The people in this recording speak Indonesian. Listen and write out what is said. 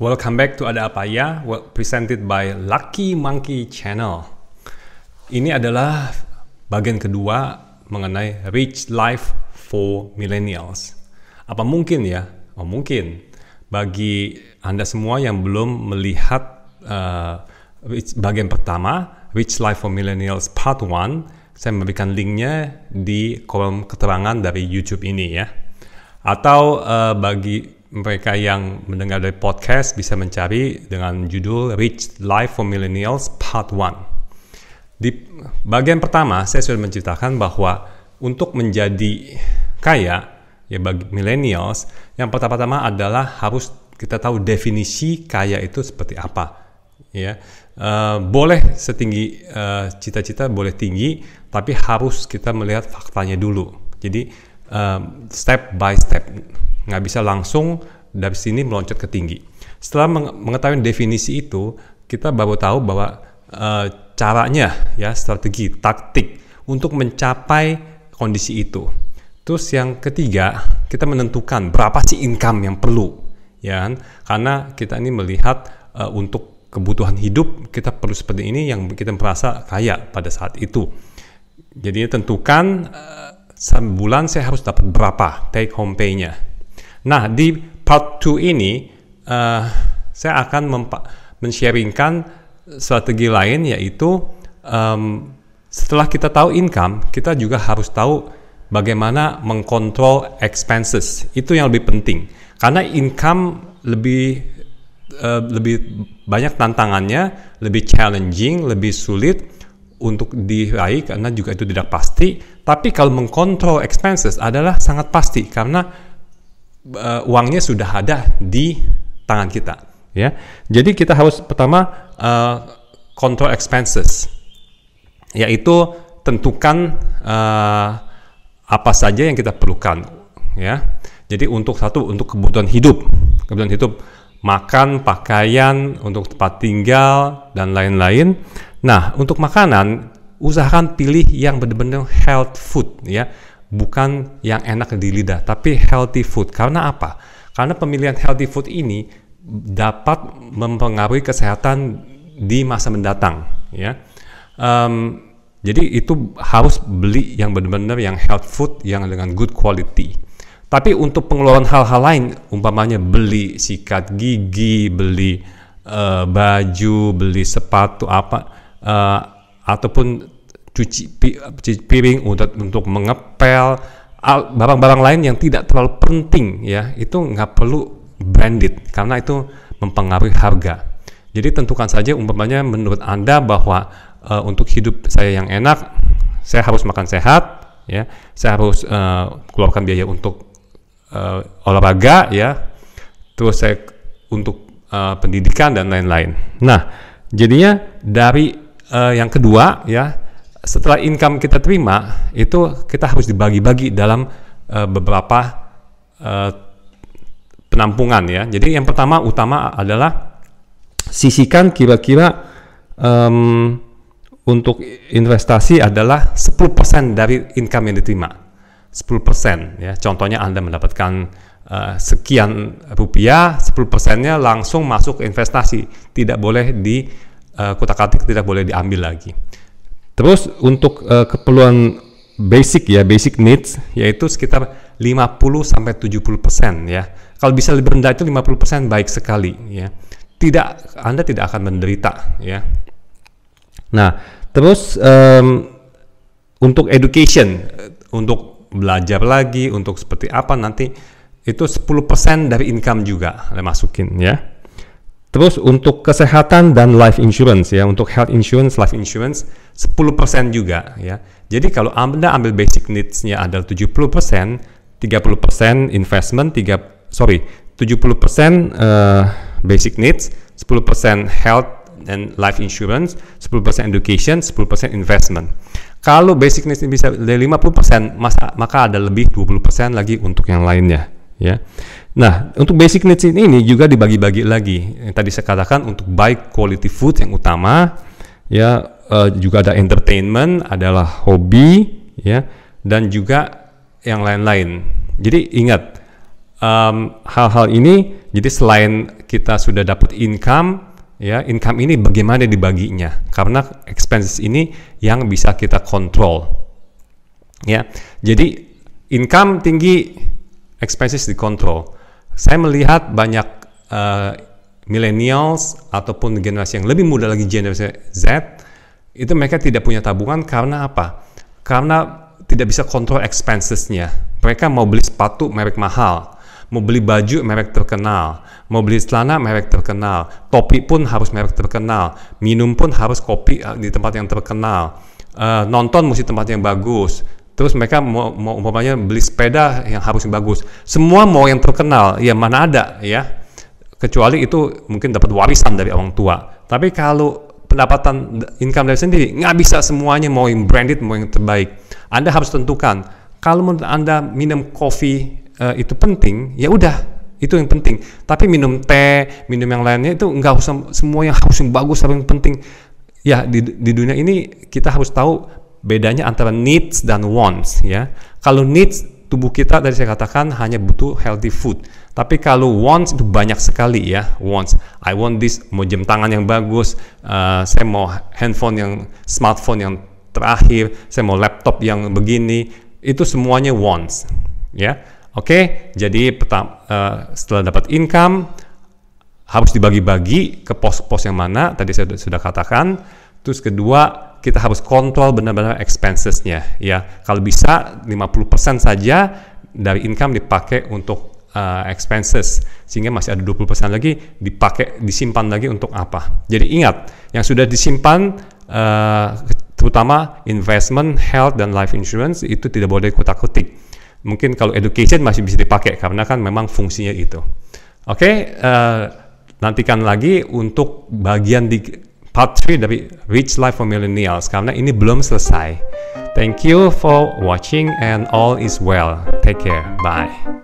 Welcome back to Ada Apa Ya, presented by Lucky Monkey Channel. Ini adalah bagian kedua mengenai Rich Life for Millennials. Apa mungkin ya? Oh mungkin. Bagi Anda semua yang belum melihat bagian pertama, Rich Life for Millennials Part 1, saya memberikan linknya di kolom keterangan dari YouTube ini ya. Atau bagi mereka yang mendengar dari podcast bisa mencari dengan judul Rich Life for Millennials Part 1. Di bagian pertama saya sudah menceritakan bahwa untuk menjadi kaya ya bagi millennials, yang pertama-tama adalah harus kita tahu definisi kaya itu seperti apa. Ya, boleh setinggi cita-cita boleh tinggi, tapi harus kita melihat faktanya dulu. Jadi step by step, nggak bisa langsung dari sini meloncat ke tinggi. Setelah mengetahui definisi itu, kita baru tahu bahwa caranya ya, strategi, taktik untuk mencapai kondisi itu. Terus yang ketiga, kita menentukan berapa sih income yang perlu, ya kan? Karena kita ini melihat untuk kebutuhan hidup kita perlu seperti ini yang kita merasa kaya pada saat itu. Jadi tentukan sebulan saya harus dapat berapa take home pay-nya. Nah, di part 2 ini saya akan men-sharingkan strategi lain, yaitu setelah kita tahu income, kita juga harus tahu bagaimana mengkontrol expenses. Itu yang lebih penting. Karena income lebih banyak tantangannya, lebih challenging, lebih sulit untuk diraih karena juga itu tidak pasti. Tapi kalau mengkontrol expenses adalah sangat pasti karena uangnya sudah ada di tangan kita, ya. Jadi kita harus pertama control expenses, yaitu tentukan apa saja yang kita perlukan, ya. Jadi untuk kebutuhan hidup, makan, pakaian, untuk tempat tinggal dan lain-lain. Nah, untuk makanan usahakan pilih yang benar-benar health food, ya. Bukan yang enak di lidah, tapi healthy food. Karena apa? Karena pemilihan healthy food ini dapat mempengaruhi kesehatan di masa mendatang, ya. Jadi itu harus beli yang benar-benar yang health food yang dengan good quality. Tapi untuk pengeluaran hal-hal lain, umpamanya beli sikat gigi, beli baju, beli sepatu ataupun cuci piring untuk mengepel, barang-barang lain yang tidak terlalu penting ya, itu nggak perlu branded karena itu mempengaruhi harga. Jadi tentukan saja umpamanya menurut Anda bahwa untuk hidup saya yang enak, saya harus makan sehat, ya, saya harus keluarkan biaya untuk olahraga, ya, terus saya untuk pendidikan dan lain-lain. Nah, jadinya dari yang kedua ya, setelah income kita terima, itu kita harus dibagi-bagi dalam beberapa penampungan ya. Jadi yang utama adalah sisihkan kira-kira untuk investasi adalah 10% dari income yang diterima. 10% ya. Contohnya Anda mendapatkan sekian rupiah, 10%-nya langsung masuk ke investasi. Tidak boleh di kutak-atik, tidak boleh diambil lagi. Terus untuk keperluan basic needs, yaitu sekitar 50-70% ya. Kalau bisa lebih rendah itu 50% baik sekali ya. Anda tidak akan menderita ya. Nah, terus untuk education, untuk belajar lagi, untuk seperti apa nanti itu 10% dari income juga masukin ya. Terus untuk kesehatan dan life insurance ya, untuk health insurance, life insurance 10% juga ya. Jadi kalau Anda ambil basic needs-nya adalah 70%, 30% investment, 70% basic needs, 10% health and life insurance, 10% education, 10% investment. Kalau basic needs bisa dari 50%, maka ada lebih 20% lagi untuk yang lainnya ya. Nah, untuk basic needs ini juga dibagi-bagi lagi. Yang tadi saya katakan untuk buy quality food yang utama, ya, juga ada entertainment, adalah hobi, ya, dan juga yang lain-lain. Jadi ingat hal-hal ini. Jadi selain kita sudah dapat income, ya, income ini bagaimana dibaginya? Karena expenses ini yang bisa kita kontrol. Ya, jadi income tinggi, expenses dikontrol. Saya melihat banyak millennials ataupun generasi yang lebih muda lagi, generasi Z, itu mereka tidak punya tabungan karena apa? Karena tidak bisa kontrol expensesnya. Mereka mau beli sepatu merek mahal, mau beli baju merek terkenal, mau beli celana merek terkenal, topi pun harus merek terkenal, minum pun harus kopi di tempat yang terkenal, nonton mesti tempat yang bagus. Terus mereka mau umpamanya beli sepeda yang harus yang bagus. Semua mau yang terkenal, ya mana ada ya. Kecuali itu mungkin dapat warisan dari orang tua. Tapi kalau pendapatan income dari sendiri, nggak bisa semuanya mau yang branded, mau yang terbaik. Anda harus tentukan, kalau menurut Anda minum kopi itu penting, ya udah, itu yang penting. Tapi minum teh, minum yang lainnya itu nggak usah semua yang harus yang bagus, harus yang penting. Ya, di dunia ini kita harus tahu bedanya antara needs dan wants, ya. Kalau needs, tubuh kita tadi saya katakan hanya butuh healthy food. Tapi kalau wants itu banyak sekali ya. Wants, I want this, mau jam tangan yang bagus, saya mau handphone yang, smartphone yang terakhir, saya mau laptop yang begini, itu semuanya wants, ya. Oke, jadi setelah dapat income harus dibagi-bagi ke pos-pos yang mana tadi saya sudah katakan. Terus kedua, kita harus kontrol benar-benar expensesnya, ya. Kalau bisa 50% saja dari income dipakai untuk expenses, sehingga masih ada 20% lagi disimpan lagi untuk apa. Jadi ingat, yang sudah disimpan terutama investment, health, dan life insurance itu tidak boleh kutak-kutik. Mungkin kalau education masih bisa dipakai karena kan memang fungsinya itu. Oke, nantikan lagi untuk bagian di part 3 dari Rich Life for Millennials karena ini belum selesai. Thank you for watching and all is well. Take care. Bye.